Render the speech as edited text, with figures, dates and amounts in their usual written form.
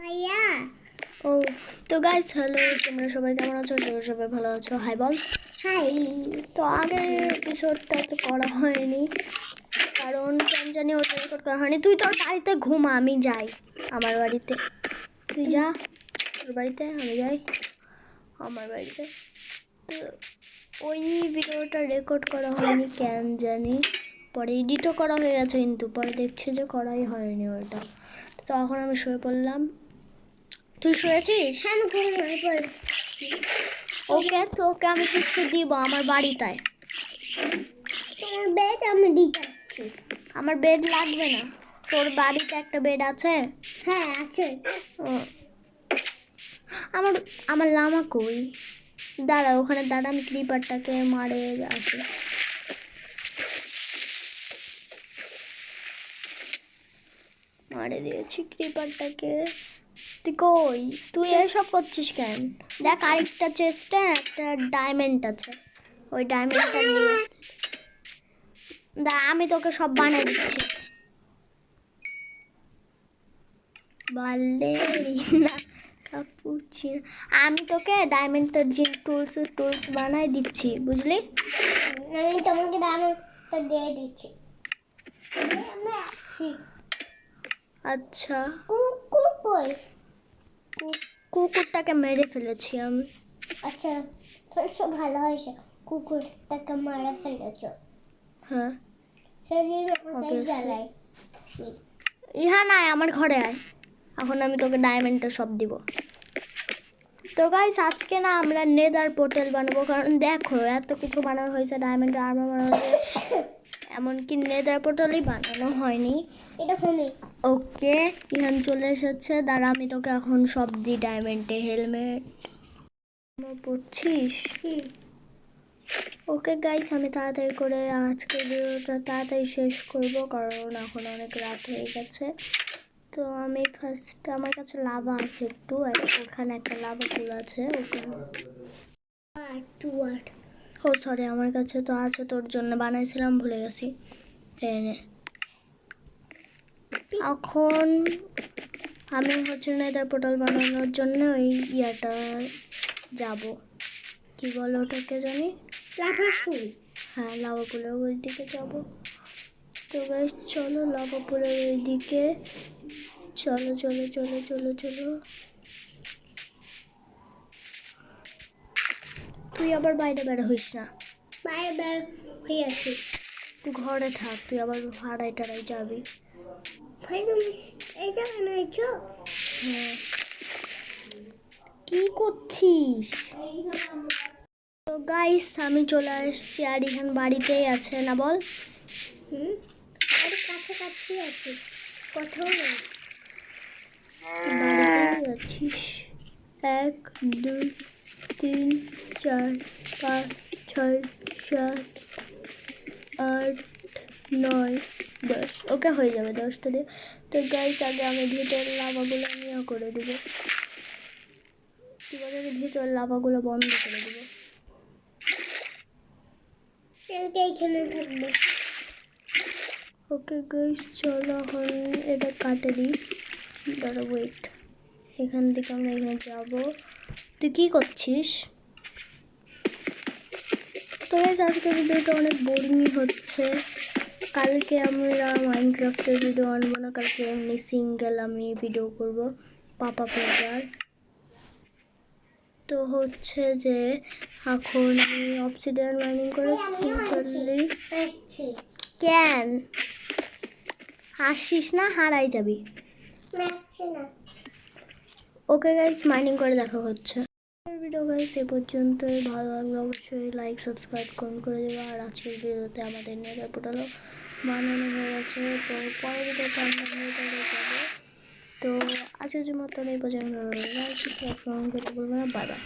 ভাইয়া ও তো guys hello, তোমরা সবাই কেমন আছো? তোমরা সবাই ভালো আছো? হাই বল। হাই। তো আগের এপিসোডটা তো করা হয়নি, কারণ কেন জানি ওটা রেকর্ড করা হয়নি। তুই তোর বাড়িতে ঘুমা, আমি যাই আমার বাড়িতে। তুই যা তোর বাড়িতে, আমি যাই আমার বাড়িতে। তো ওই ভিডিওটা রেকর্ড করা হয়নি কেন জানি, পরে এডিটও করা হয়ে গেছে, কিন্তু পরে দেখছি যে করাই হয়নি ওটা। তো এখন আমি শুয়ে পড়লাম। তুই শুয়েছিস? হ্যাঁ আমি ঘুমিয়ে পড়ি। ওকে, তোকে আমি কিছু দিব আমার বাড়িতে। তোমার বেড আমি দিতে আসছি। আমার বেড লাগবে না। তোর বাড়িতে একটা বেড আছে? হ্যাঁ আছে। ও, আমার আমার লামা কই? দাঁড়া, ওখানে দাঁড়া, আমি ক্রিপারটাকে মারে আসি। মারে দিয়েছি ক্রিপারটাকে। তুই কই? তুই এসব করছিস কেন? দেখ, আরেকটা চেস্টে একটা ডায়মন্ড আছে, ওই ডায়মন্ডটা নিয়ে আমি তোকে সব বানিয়ে দিচ্ছি। বালেরিনা কাপুচিনো, আমি তোকে ডায়মন্ডের যে টুলস বানাই দিচ্ছি, বুঝলি? আমি তোমাকে দামটা দিয়ে দিচ্ছি। আমি আসছি। আচ্ছা, কুকুর কই? কুকুরটাকে মেরে ফেলেছি আমি। আচ্ছা তো ভালো হয়েছে, কুকুরটাকে মারা ফেলেছ। হ্যাঁ, সেদিন ওটাই Obviously. জ্বালাই। ইহা নাই, আমার ঘরে আয়। এখন আমি তোকে ডায়মন্ডটা সব দিব। তো গাইস, আজকে না আমরা নেদার পোর্টাল বানাবো, কারণ দেখো এত কিছু বানানো হয়েছে, ডায়মন্ড আর্মার বানানো হয়েছে, এমনকি নেদার পোর্টালই বানানো হয়নি। এটা শুনি। ওকে, ইহান চলে এসেছে, দাঁড়া আমি তোকে এখন সব দিই। ডায়মন্ডে হেলমেট পড়ছিস? ওকে গাইস, আমি তাড়াতাড়ি করে আজকের ভিডিওটা তাড়াতাড়ি শেষ করব, কারণ এখন অনেক রাত হয়ে গেছে। তো আমি ফার্স্ট, আমার কাছে লাভা আছে একটু, ওখানে একটা লাভা পুল আছে ওখানে। ও সরি, আমার কাছে তো আছে, তোর জন্য বানাইছিলাম, ভুলে গেছি। এনে এখন আমি হচ্ছে নেদার পোর্টাল বানানোর জন্য ওই ইয়াটা যাব, কি বলো ওটাকে জানি? লাভা ফুল। হ্যাঁ, লাভা পুলের ওই দিকে যাব। তো গাইস চলো লাভা পুলের ওই দিকে, চলো চলো চলো চলো চলো। তুই আবার বাইরে বের হইস না। বাইরে বের হয়ে আছি। তুই ঘরে থাক, তুই আবার ভাড়ায় টাড়াই যাবি। ভাই তুমি এটা বানাইছো? হ্যাঁ, কি করছিস? তো গাইস আমি চলে আসছি, আর ইহান বাড়িতেই আছে না? বল। আর কাছাকাছি আছে, কোথাও নেই। তুই বাড়িতেই আছিস? 1 2 3 4 5 6 7 8 9 10। ওকে, হয়ে যাবে 10টা দিয়ে। তো গাইস আগে আমি ভিতরের লাভাগুলো নিয়ে করে দেবো, এবারে ভিতরের লাভাগুলো বন্ধ করে দেবো। এইখানে থাকবে। ওকে গাইস চলো এখন এটা কাটে দিই। দাঁড়া ওয়েট, এখান থেকে আমরা এখানে যাবো। তুই কি করছিস? তো গাইস আজকের ভিডিওটা অনেক বোরিং হচ্ছে। কালকে আমরা মাইনক্রাফটের ভিডিও আনবো না, কালকে এমনি সিঙ্গেল আমি ভিডিও করব, পাপা প্লেজার। তো হচ্ছে যে এখন আমি অবসিডিয়ান মাইনিং করে সিম্পলি। কেন আসিস না? হারাই যাবি। ওকে গাইস, মাইনিং করে দেখা হচ্ছে। ভিডিও গাইস এ পর্যন্তই, ভালো লাগলে অবশ্যই লাইক সাবস্ক্রাইব করে দেবো। আর আজকের ভিডিওতে আমাদের নেদার পোর্টালও বানানো হয়ে গেছে, তো পরের ভিডিওতে আমরা নেদারে যাবো। তো আজকের মতো এই পর্যন্ত, বলবো না, বাই বাই।